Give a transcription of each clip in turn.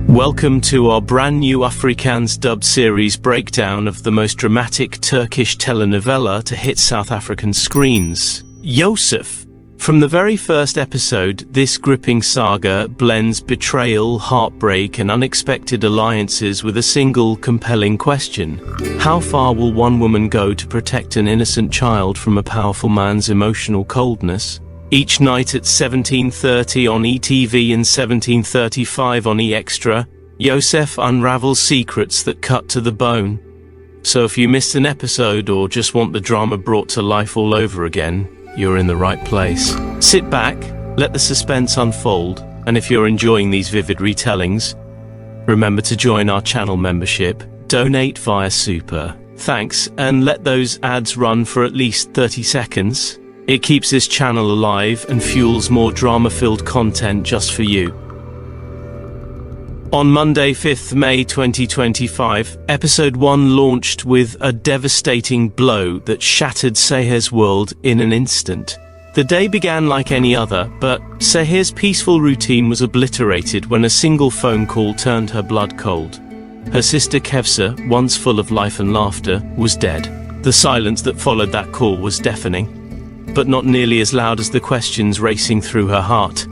Welcome to our brand new Afrikaans dub series breakdown of the most dramatic Turkish telenovela to hit South African screens, Yosef. From the very first episode, this gripping saga blends betrayal, heartbreak, and unexpected alliances with a single compelling question. How far will one woman go to protect an innocent child from a powerful man's emotional coldness? Each night at 17:30 on ETV and 17:35 on E-Extra, Yosef unravels secrets that cut to the bone. So if you missed an episode or just want the drama brought to life all over again, you're in the right place. Sit back, let the suspense unfold, and if you're enjoying these vivid retellings, remember to join our channel membership, donate via Super. Thanks, and let those ads run for at least 30 seconds. It keeps this channel alive and fuels more drama-filled content just for you. On Monday, 5th May 2025, Episode 1 launched with a devastating blow that shattered Seher's world in an instant. The day began like any other, but Seher's peaceful routine was obliterated when a single phone call turned her blood cold. Her sister Kevser, once full of life and laughter, was dead. The silence that followed that call was deafening, but not nearly as loud as the questions racing through her heart.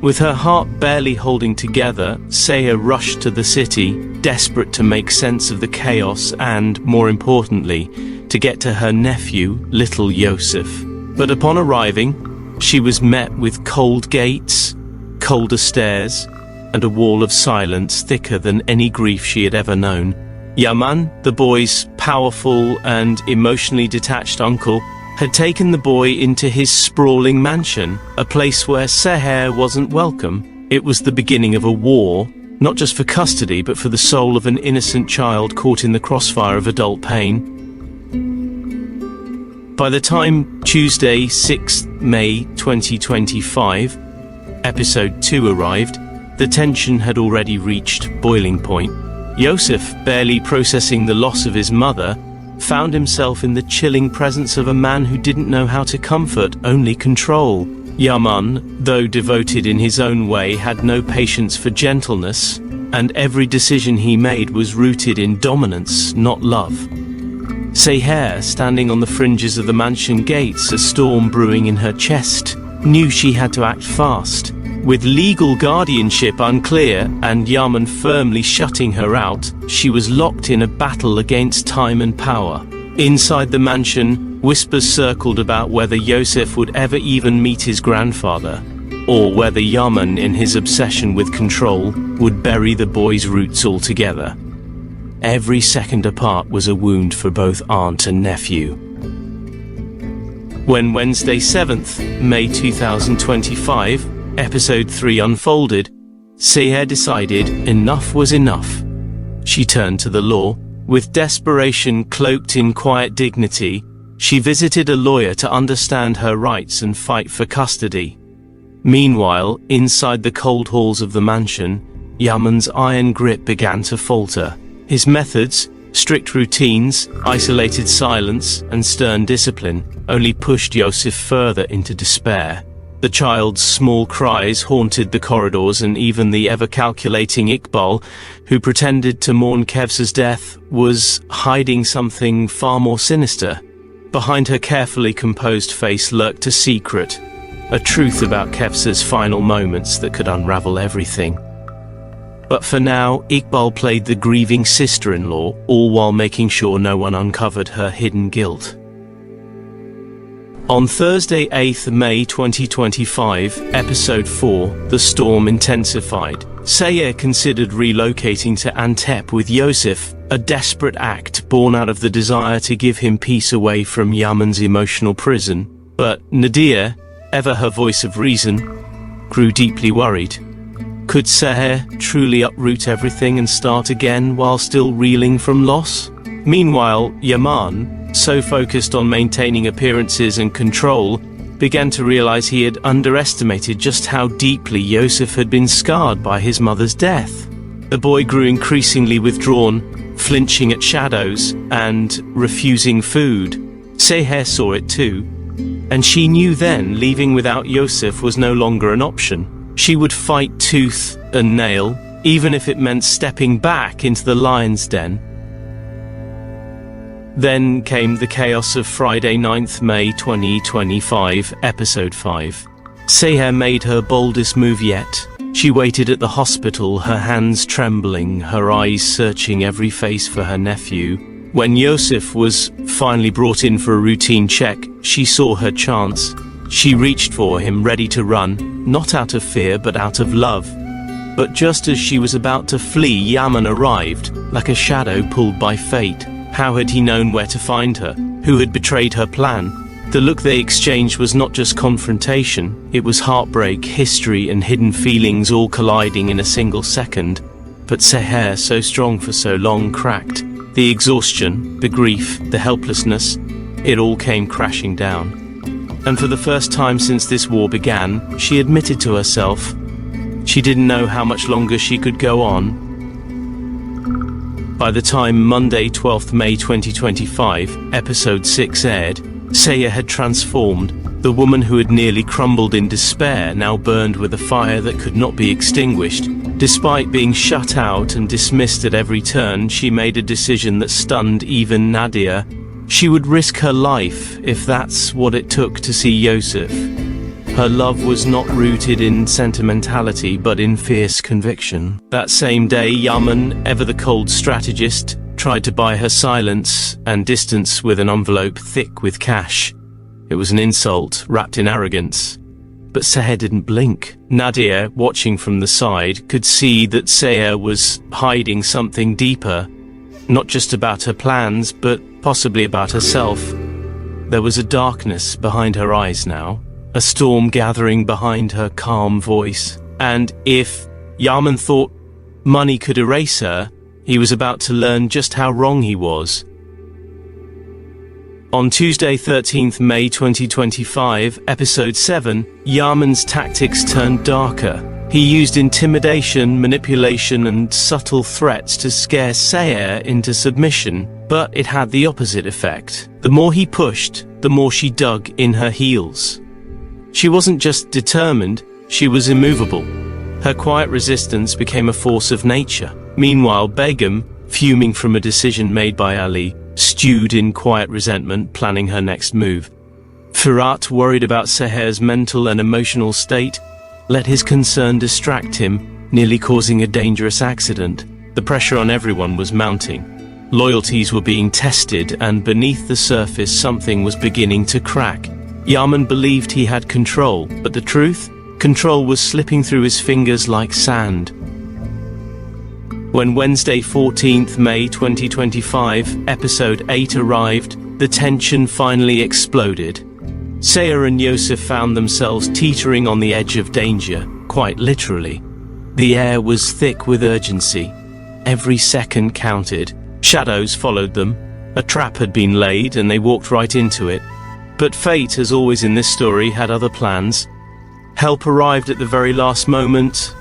With her heart barely holding together, Seher rushed to the city, desperate to make sense of the chaos and, more importantly, to get to her nephew, little Yosef. But upon arriving, she was met with cold gates, colder stairs, and a wall of silence thicker than any grief she had ever known. Yaman, the boy's powerful and emotionally detached uncle, had taken the boy into his sprawling mansion, a place where Seher wasn't welcome. It was the beginning of a war, not just for custody, but for the soul of an innocent child caught in the crossfire of adult pain. By the time Tuesday, 6th May 2025, Episode 2 arrived, the tension had already reached boiling point. Yosef, barely processing the loss of his mother, found himself in the chilling presence of a man who didn't know how to comfort, only control. Yaman, though devoted in his own way, had no patience for gentleness, and every decision he made was rooted in dominance, not love. Seher, standing on the fringes of the mansion gates, a storm brewing in her chest, knew she had to act fast. With legal guardianship unclear and Yaman firmly shutting her out, she was locked in a battle against time and power. Inside the mansion, whispers circled about whether Yosef would ever even meet his grandfather, or whether Yaman, in his obsession with control, would bury the boy's roots altogether. Every second apart was a wound for both aunt and nephew. When Wednesday, 7th May 2025, Episode 3 unfolded, Seher decided enough was enough. She turned to the law. With desperation cloaked in quiet dignity, she visited a lawyer to understand her rights and fight for custody. Meanwhile, inside the cold halls of the mansion, Yaman's iron grip began to falter. His methods, strict routines, isolated silence, and stern discipline, only pushed Yosef further into despair. The child's small cries haunted the corridors, and even the ever-calculating Iqbal, who pretended to mourn Kevser's death, was hiding something far more sinister. Behind her carefully composed face lurked a secret, a truth about Kevser's final moments that could unravel everything. But for now, Iqbal played the grieving sister-in-law, all while making sure no one uncovered her hidden guilt. On Thursday, 8th May 2025, Episode 4, the storm intensified. Seher considered relocating to Antep with Yosef, a desperate act born out of the desire to give him peace away from Yaman's emotional prison. But Nadia, ever her voice of reason, grew deeply worried. Could Seher truly uproot everything and start again while still reeling from loss? Meanwhile, Yaman, so focused on maintaining appearances and control, began to realize he had underestimated just how deeply Yosef had been scarred by his mother's death. The boy grew increasingly withdrawn, flinching at shadows, and refusing food. Seher saw it too, and she knew then leaving without Yosef was no longer an option. She would fight tooth and nail, even if it meant stepping back into the lion's den. Then came the chaos of Friday 9th May 2025, Episode 5. Seher made her boldest move yet. She waited at the hospital, her hands trembling, her eyes searching every face for her nephew. When Yosef was finally brought in for a routine check, she saw her chance. She reached for him, ready to run, not out of fear but out of love. But just as she was about to flee, Yaman arrived, like a shadow pulled by fate. How had he known where to find her? Who had betrayed her plan? The look they exchanged was not just confrontation, it was heartbreak, history and hidden feelings all colliding in a single second. But Seher, so strong for so long, cracked. The exhaustion, the grief, the helplessness, it all came crashing down. And for the first time since this war began, she admitted to herself she didn't know how much longer she could go on. By the time Monday 12th May 2025, Episode 6 aired, Seher had transformed. The woman who had nearly crumbled in despair now burned with a fire that could not be extinguished. Despite being shut out and dismissed at every turn, she made a decision that stunned even Nadia. She would risk her life if that's what it took to see Yosef. Her love was not rooted in sentimentality but in fierce conviction. That same day, Yaman, ever the cold strategist, tried to buy her silence and distance with an envelope thick with cash. It was an insult wrapped in arrogance. But Seher didn't blink. Nadia, watching from the side, could see that Seher was hiding something deeper, not just about her plans, but possibly about herself. There was a darkness behind her eyes now, a storm gathering behind her calm voice. And if Yaman thought money could erase her, he was about to learn just how wrong he was. On Tuesday 13th May 2025, Episode 7, Yaman's tactics turned darker. He used intimidation, manipulation and subtle threats to scare Seher into submission, but it had the opposite effect. The more he pushed, the more she dug in her heels. She wasn't just determined, she was immovable. Her quiet resistance became a force of nature. Meanwhile, Begum, fuming from a decision made by Ali, stewed in quiet resentment, planning her next move. Firat, worried about Seher's mental and emotional state, let his concern distract him, nearly causing a dangerous accident. The pressure on everyone was mounting. Loyalties were being tested, and beneath the surface something was beginning to crack. Yaman believed he had control, but the truth? Control was slipping through his fingers like sand. When Wednesday 14th May 2025, Episode 8 arrived, the tension finally exploded. Seher and Yosef found themselves teetering on the edge of danger, quite literally. The air was thick with urgency. Every second counted. Shadows followed them. A trap had been laid and they walked right into it. But fate, as always in this story, had other plans. Help arrived at the very last moment,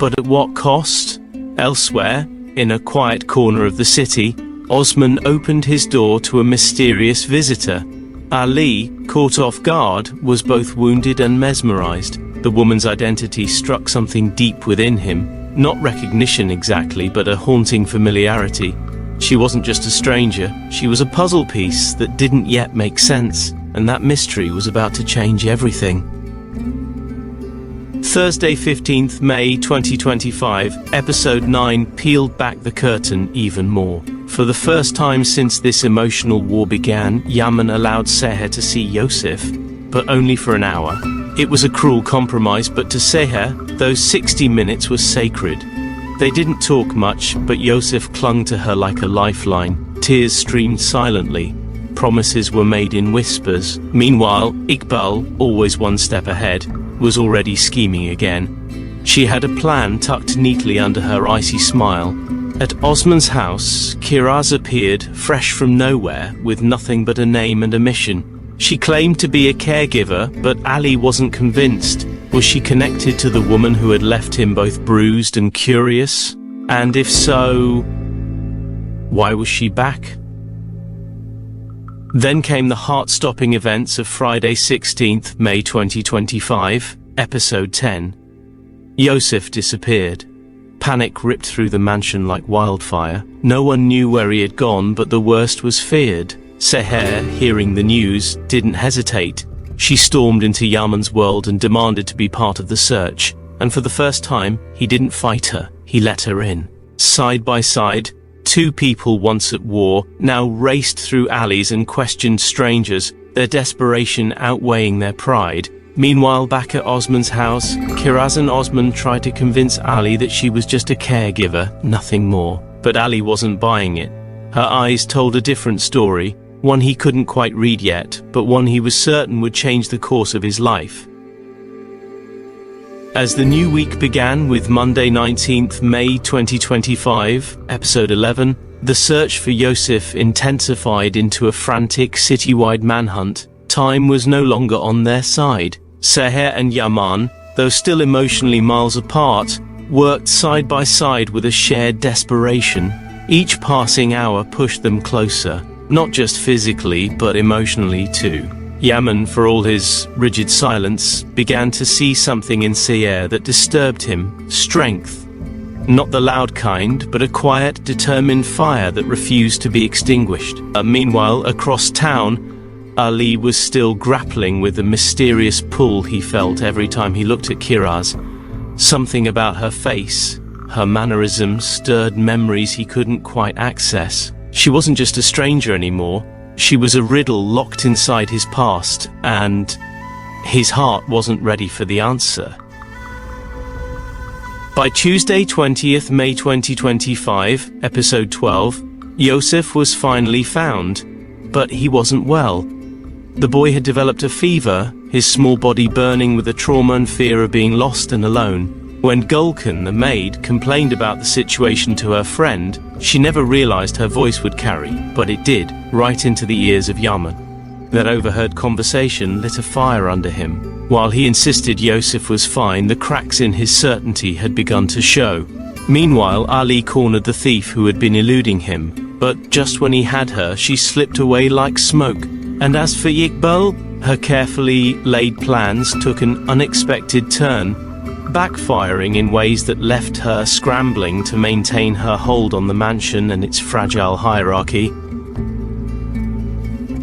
but at what cost? Elsewhere, in a quiet corner of the city, Osman opened his door to a mysterious visitor. Ali, caught off guard, was both wounded and mesmerized. The woman's identity struck something deep within him. Not recognition exactly, but a haunting familiarity. She wasn't just a stranger, she was a puzzle piece that didn't yet make sense, and that mystery was about to change everything. Thursday 15th May 2025, Episode 9 peeled back the curtain even more. For the first time since this emotional war began, Yaman allowed Seher to see Yosef, but only for an hour. It was a cruel compromise, but to Seher, those 60 minutes were sacred. They didn't talk much, but Yosef clung to her like a lifeline. Tears streamed silently. Promises were made in whispers. Meanwhile, Iqbal, always one step ahead, was already scheming again. She had a plan tucked neatly under her icy smile. At Osman's house, Kiraz appeared, fresh from nowhere, with nothing but a name and a mission. She claimed to be a caregiver, but Ali wasn't convinced. Was she connected to the woman who had left him both bruised and curious? And if so, why was she back? Then came the heart-stopping events of Friday 16th May 2025, Episode 10. Yosef disappeared. Panic ripped through the mansion like wildfire. No one knew where he had gone, but the worst was feared. Seher, hearing the news, didn't hesitate. She stormed into Yaman's world and demanded to be part of the search. And for the first time, he didn't fight her, he let her in. Side by side, two people once at war now raced through alleys and questioned strangers, their desperation outweighing their pride. Meanwhile, back at Osman's house, Kiraz and Osman tried to convince Ali that she was just a caregiver, nothing more. But Ali wasn't buying it. Her eyes told a different story, one he couldn't quite read yet, but one he was certain would change the course of his life. As the new week began with Monday 19th May 2025, episode 11, the search for Yosef intensified into a frantic citywide manhunt. Time was no longer on their side. Seher and Yaman, though still emotionally miles apart, worked side by side with a shared desperation. Each passing hour pushed them closer, not just physically, but emotionally too. Yaman, for all his rigid silence, began to see something in Seher that disturbed him. Strength. Not the loud kind, but a quiet, determined fire that refused to be extinguished. Meanwhile, across town, Ali was still grappling with the mysterious pull he felt every time he looked at Kiraz. Something about her face, her mannerisms stirred memories he couldn't quite access. She wasn't just a stranger anymore. She was a riddle locked inside his past, and his heart wasn't ready for the answer. By Tuesday 20th May 2025, episode 12, Yosef was finally found, but he wasn't well. The boy had developed a fever, his small body burning with the trauma and fear of being lost and alone. When Gulkan, the maid, complained about the situation to her friend, she never realized her voice would carry, but it did, right into the ears of Yaman. That overheard conversation lit a fire under him. While he insisted Yosef was fine, the cracks in his certainty had begun to show. Meanwhile, Ali cornered the thief who had been eluding him, but just when he had her, she slipped away like smoke. And as for Iqbal, her carefully laid plans took an unexpected turn, backfiring in ways that left her scrambling to maintain her hold on the mansion and its fragile hierarchy.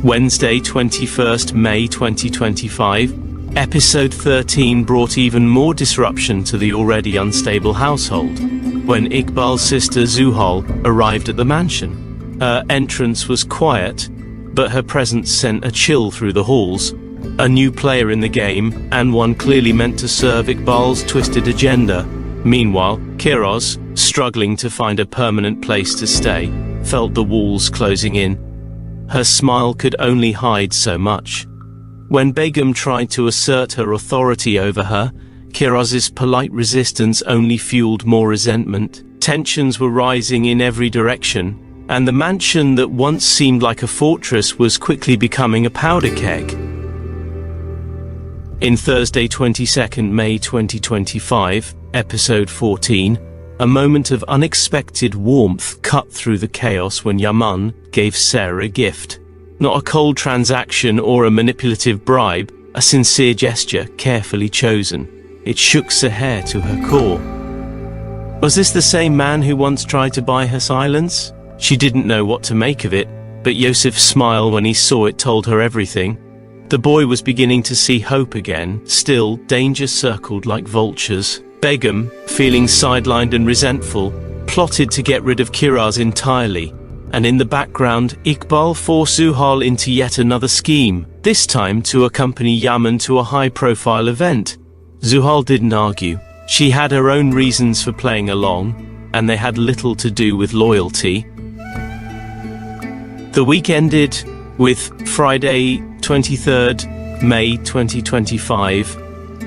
Wednesday, 21st May 2025, episode 13 brought even more disruption to the already unstable household, when Iqbal's sister Zuhal arrived at the mansion. Her entrance was quiet, but her presence sent a chill through the halls. A new player in the game, and one clearly meant to serve Iqbal's twisted agenda. Meanwhile, Kiraz, struggling to find a permanent place to stay, felt the walls closing in. Her smile could only hide so much. When Begum tried to assert her authority over her, Kiraz's polite resistance only fueled more resentment. Tensions were rising in every direction, and the mansion that once seemed like a fortress was quickly becoming a powder keg. In Thursday 22nd May 2025, episode 14, a moment of unexpected warmth cut through the chaos when Yaman gave Sarah a gift. Not a cold transaction or a manipulative bribe, a sincere gesture carefully chosen. It shook Seher to her core. Was this the same man who once tried to buy her silence? She didn't know what to make of it, but Yosef's smile when he saw it told her everything. The boy was beginning to see hope again. Still, danger circled like vultures. Begum, feeling sidelined and resentful, plotted to get rid of Kiraz entirely. And in the background, Iqbal forced Zuhal into yet another scheme, this time to accompany Yaman to a high-profile event. Zuhal didn't argue. She had her own reasons for playing along, and they had little to do with loyalty. The week ended with Friday, 23rd May 2025,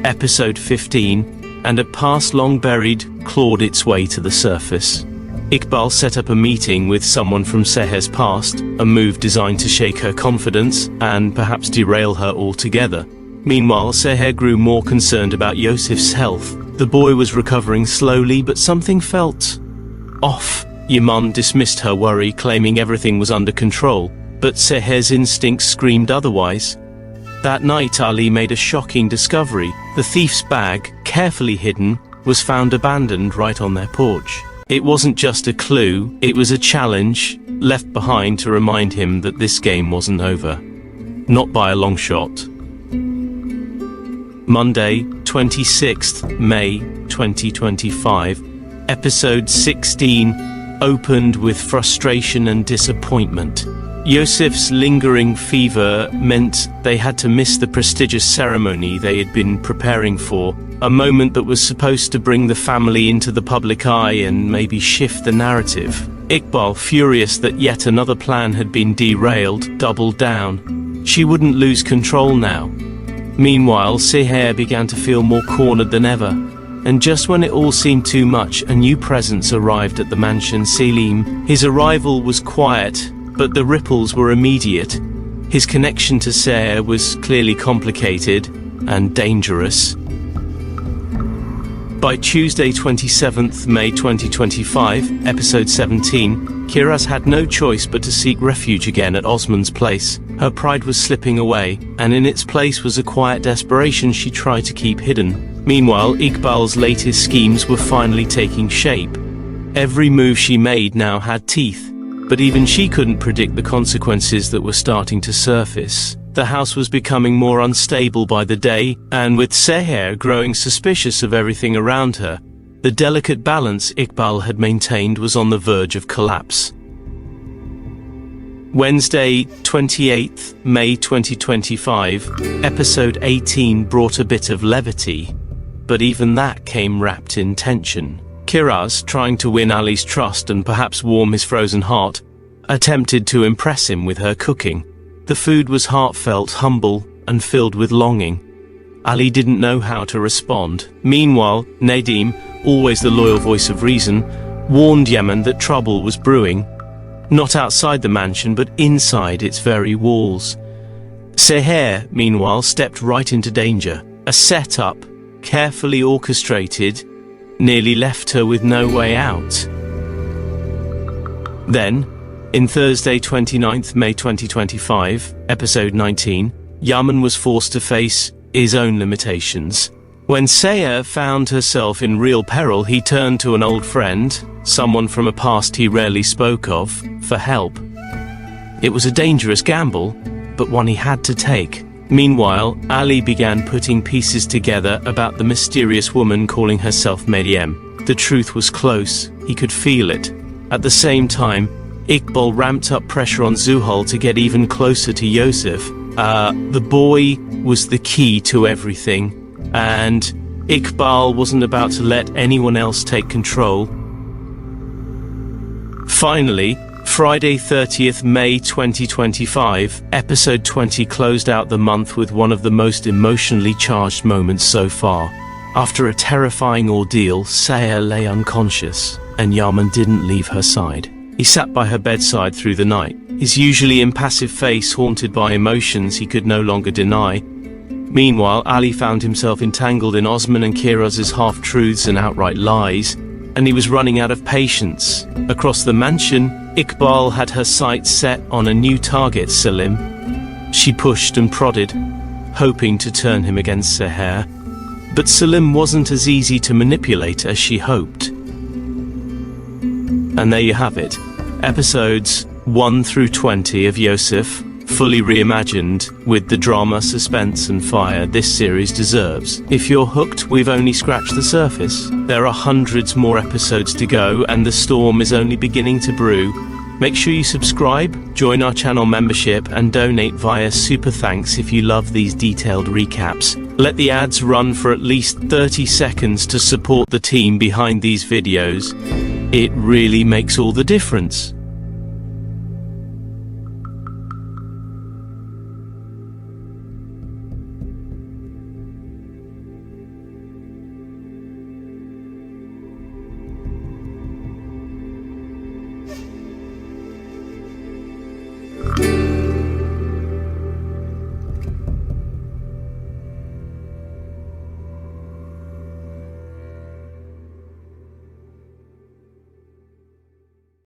episode 15, and a past long buried clawed its way to the surface. Iqbal set up a meeting with someone from Seher's past, a move designed to shake her confidence and perhaps derail her altogether. Meanwhile, Seher grew more concerned about Yosef's health. The boy was recovering slowly, but something felt off. Yaman dismissed her worry, claiming everything was under control, but Seher's instincts screamed otherwise. That night, Ali made a shocking discovery. The thief's bag, carefully hidden, was found abandoned right on their porch. It wasn't just a clue, it was a challenge left behind to remind him that this game wasn't over. Not by a long shot. Monday, 26th May 2025, episode 16, opened with frustration and disappointment. Yosef's lingering fever meant they had to miss the prestigious ceremony they had been preparing for, a moment that was supposed to bring the family into the public eye and maybe shift the narrative. Iqbal, furious that yet another plan had been derailed, doubled down. She wouldn't lose control now. Meanwhile, Seher began to feel more cornered than ever. And just when it all seemed too much, a new presence arrived at the mansion. Selim. His arrival was quiet, but the ripples were immediate. His connection to Seher was clearly complicated and dangerous. By Tuesday, 27th May 2025, episode 17, Kiraz had no choice but to seek refuge again at Osman's place. Her pride was slipping away, and in its place was a quiet desperation she tried to keep hidden. Meanwhile, Iqbal's latest schemes were finally taking shape. Every move she made now had teeth, but even she couldn't predict the consequences that were starting to surface. The house was becoming more unstable by the day, and with Seher growing suspicious of everything around her, the delicate balance Iqbal had maintained was on the verge of collapse. Wednesday, 28th May 2025, episode 18 brought a bit of levity, but even that came wrapped in tension. Kiraz, trying to win Ali's trust and perhaps warm his frozen heart, attempted to impress him with her cooking. The food was heartfelt, humble, and filled with longing. Ali didn't know how to respond. Meanwhile, Nadim, always the loyal voice of reason, warned Yemen that trouble was brewing, not outside the mansion but inside its very walls. Seher, meanwhile, stepped right into danger. A setup, carefully orchestrated, nearly left her with no way out. Then, in Thursday, 29th May 2025, episode 19, Yaman was forced to face his own limitations. When Seher found herself in real peril, he turned to an old friend, someone from a past he rarely spoke of, for help. It was a dangerous gamble, but one he had to take. Meanwhile, Ali began putting pieces together about the mysterious woman calling herself Meryem. The truth was close, he could feel it. At the same time, Iqbal ramped up pressure on Zuhal to get even closer to Yosef. The boy was the key to everything, and Iqbal wasn't about to let anyone else take control. Finally, Friday, 30th May 2025, episode 20 closed out the month with one of the most emotionally charged moments so far. After a terrifying ordeal, Seher lay unconscious, and Yaman didn't leave her side. He sat by her bedside through the night, his usually impassive face haunted by emotions he could no longer deny. Meanwhile, Ali found himself entangled in Osman and Kiraz's half-truths and outright lies, and he was running out of patience. Across the mansion, Iqbal had her sights set on a new target, Selim. She pushed and prodded, hoping to turn him against Seher. But Selim wasn't as easy to manipulate as she hoped. And there you have it. Episodes 1 through 20 of Yosef, fully reimagined with the drama, suspense and fire this series deserves. If you're hooked, we've only scratched the surface. There are hundreds more episodes to go, and the storm is only beginning to brew. Make sure you subscribe, join our channel membership and donate via Super Thanks if you love these detailed recaps. Let the ads run for at least 30 seconds to support the team behind these videos. It really makes all the difference.